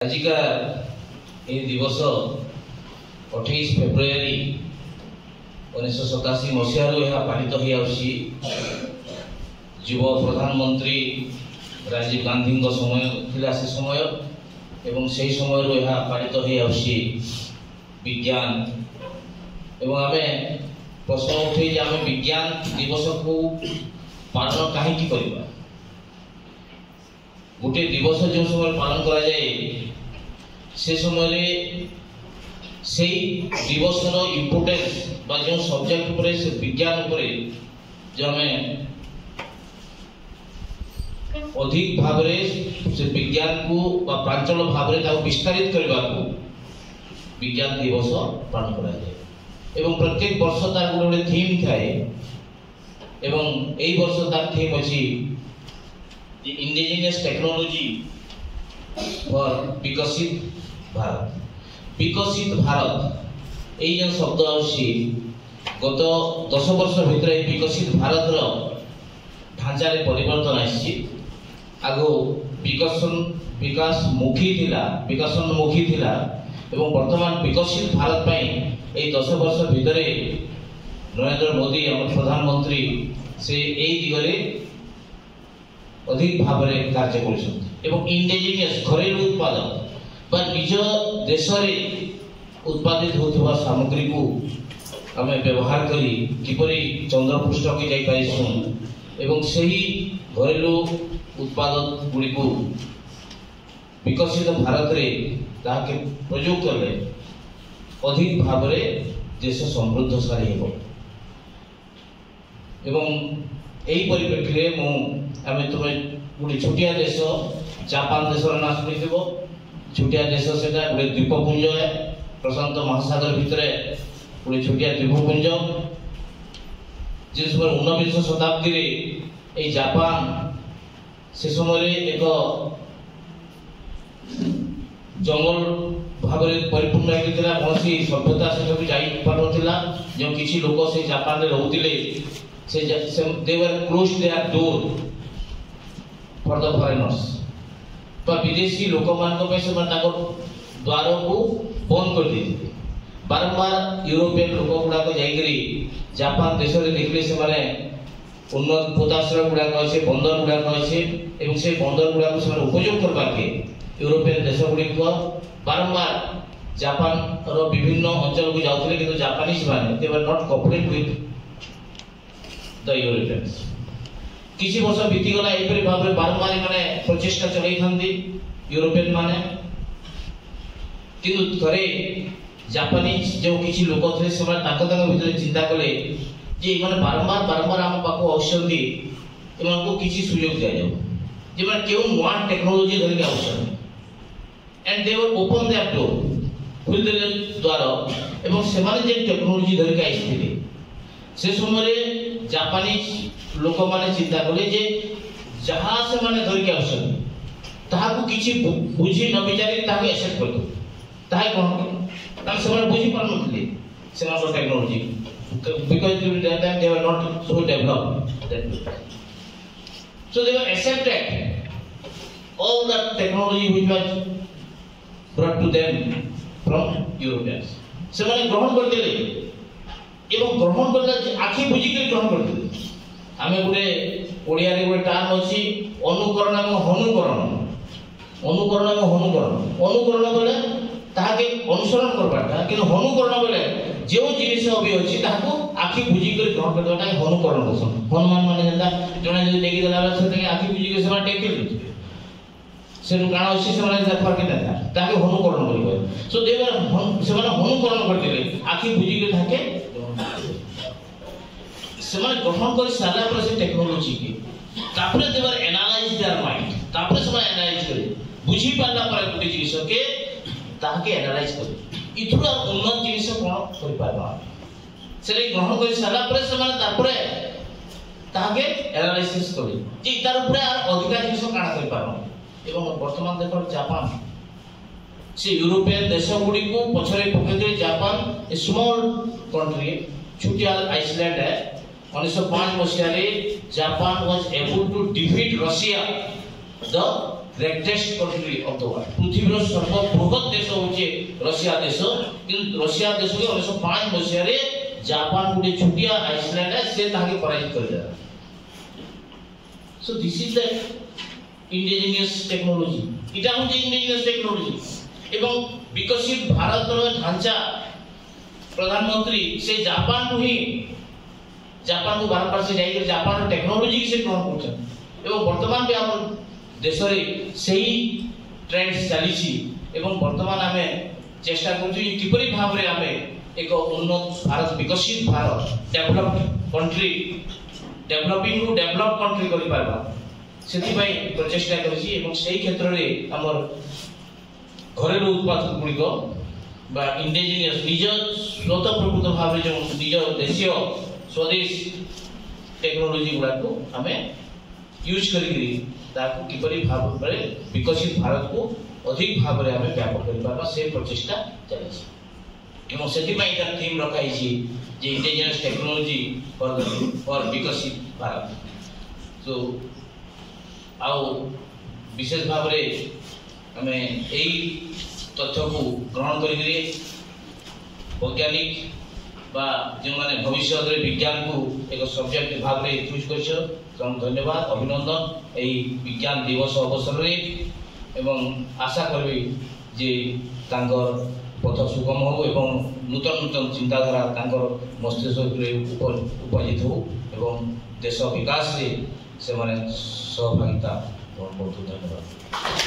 आज का ये दिवस 28 फेब्रुआरी 1987 मसीह पालित हो युव प्रधानमंत्री राजीव गांधी समय थिला से समय एवं से समय यह पालित हो विज्ञान एवं आम प्रश्न उठे जे आम विज्ञान दिवस को पालन कहीं करवा गोटे दिवस जो समय पालन करा जाए से समय से दिवस इम्पोर्टेंस बा जो सब्जेक्ट उपरे से विज्ञान उपरे जो हमें अधिक भाव से विज्ञान को बा प्रांचल भाव विस्तारित करने को विज्ञान दिवस पालन करा जाए एवं प्रत्येक वर्ष तार गोटे थीम थाए एवं एई वर्ष तार थीम अछि इंडिजिनियस टेक्नोलॉजी फॉर विकसित भारत यही जो शब्द आसी गत 10 वर्ष भितर विकसित भारत रो ढांचा रे परिवर्तन आसी आगो विकासमुखी थिला एवं वर्तमान विकसित भारत पाई यही 10 वर्ष भितर नरेंद्र मोदी हम प्रधानमंत्री से यही दिगरे अधिक भाव में कार्य कर इंडिजिनियस घरेलू उत्पादन बा निज देश उत्पादित होता सामग्री को आम व्यवहार करी किपरि चंद्रपृष्ठ के जाई पाइसु एवं सही घरेलू उत्पादन गुड़ी को विकसित भारत रे ताके प्रयोग करले अधिक भाव में देश समृद्धशाली हेबो एवं यही परिप्रेक्षी आम तुम्हें गोटे छोटिया देश जापान देश ना शुणी छोटिया देश से गोटे द्वीपपुंज है प्रशांत महासागर भितर गोटे छोटिया द्वीपपुंज जिस समय 19 शताब्दी रे जापान से समय एक जंगल भाव में परिपूर्ण होता कौन सभ्यता से जापारा जो किसी लोग से जापान में रोते they were closed their door for the foreigners पर विदेशी लोक मान को पैसे मन ताको द्वारों को बंद कर दी बारंबार यूरोपियन लोक गुडा को जाईकरी जापान देश रे देखले से माने उन्नत पोताश्रय गुडा को আছে बंदर गुडा को আছে एवं से बंदर गुडा को से उपयोग करबा के यूरोपियन देश गुडी को बारंबार जापान रो विभिन्न अंचल को जाउतले किंतु जापानीज माने they were not cooperating with the Europeans किसी वर्ष बीती गला एपरि भाव में बारंबार माने प्रचेष्टा चलाई थांदी यूरोपियन माने किंतु थरे जापानीज जो किसी लोक थे से ताक भीतर चिंता कले जे माने बारंबार हम पाको औषधि एमन को किसी सुयोग दिया जाओ जे माने केउ नवा टेक्नोलॉजी धरि के औषधि and they were open their door खुल देले द्वार एवं से माने जे टेक्नोलॉजी धरि के आइथिले से समय जापानीज लोक माने चिंता कले जे जहां से माने धर के आवश्यक ताहा को किछि बुझी न विचारी ताहा को एक्सेप्ट कर दो ताहा कोन तार से माने बुझी पर नथले से माने technology because during that time they were not so developed so they were accepted all that technology which was brought to them from Europeans से माने ग्रहण कर देले एवं ग्रहण करला आखि बुझी के ग्रहण कर देले आमे गोटे ओडिया रे गोटे टर्म अछि अनुकरण अनुकरण बेले ताहाके अनुसरण करबाटा कि अनुकरण बेले जो जिनिस अबि अछि ताहाको आखि बुझी के ग्रहण करबाटा अनुकरण होसन हनुमान माने जंदा जने जदि देखि देला से तके आखि बुझी के समा टेक के से काना अछि से माने फरक नै ताहाके अनुकरण करिबो सो दे वर से माने अनुकरण करतिले आखि बुझी के ताहाके ସେମାନେ ଗ୍ରହଣ କରି ସାରିଲା ପରେ ସେ ଟେକ୍ନୋଲୋଜି କି ତାପରେ they were analyze their mind ତାପରେ ସେମାନେ analyze करे बुझी पाला पर गोटे जिनिस के ताके एनालाइज करे इथुरा उन्नत जिनिस कोन करि पाबा से ग्रहण କରି सारिला ପରେ ସେମାନେ ताପରେ ताके एनालाइसिस करे जे तार ऊपर अधिक जिनिस काना करि पाबा एवं वर्तमान देखो जापान से यूरोपियन देश गुडी को पछरे पकते जापान ए स्मॉल कंट्री छोटिया आइसलैंड है 1905 मसीह रे Japan was able to defeat Russia the greatest country of the world पृथ्वी सर्वबृहत देश होचे रशिया देश किंतु रशिया देश के 1905 मसिया रे जापान गुटे छुटिया आइसलैंड है से ताके पराजित कर दिया so this is the indigenous technology इटा होचे इंडिजिनियस टेक्नोलॉजी एवं विकसित भारत रो ढांचा प्रधानमंत्री से जापान को ही जापान को बारंबार से जाई जापान टेक्नोलॉजी से ग्रहण करछन एवं वर्तमान भी हम देश रे सही ट्रेंड चलीछि एवं वर्तमान हमें चेष्टा करछु किपरि भाव रे हमें एक उन्नत भारत विकसित Bharat developed country developing to develop country करि पारबा सेति भाई प्रचेष्टा करछि एवं सही क्षेत्र रे हमर घरेलू उत्पाद गुडी को बा इंडिजिनियस निज स्वतः प्रकृत भाव रे जो निज देशीय स्वदेश टेक्नोलॉजी गुडा को हमें यूज करी ताकू किपरि भाव रे विकसित भारत को अधिक भाव रे हमें व्यापक करि पाबा से प्रचेष्टा चलै छै एवं सेति पई एटा थीम रखाई छी जे इंडिजिनियस टेक्नोलॉजी फॉर विकसित भारत सो आउ विशेष भाव रे हमें एई तथ्य को ग्रहण करी वैज्ञानिक बा जो माने भविष्य रे विज्ञान को एक सब्जेक्ट भाव रे चूज करछ धन्यवाद अभिनंदन एई विज्ञान दिवस अवसर रे एवं आशा करबी जे तांकर पथ सुगम हो एवं नूतन नूतन चिंताधारा तांकर मस्तिष्क रे उपजित हो एवं देश विकास रे से माने सहभागिता बहुत बहुत धन्यवाद।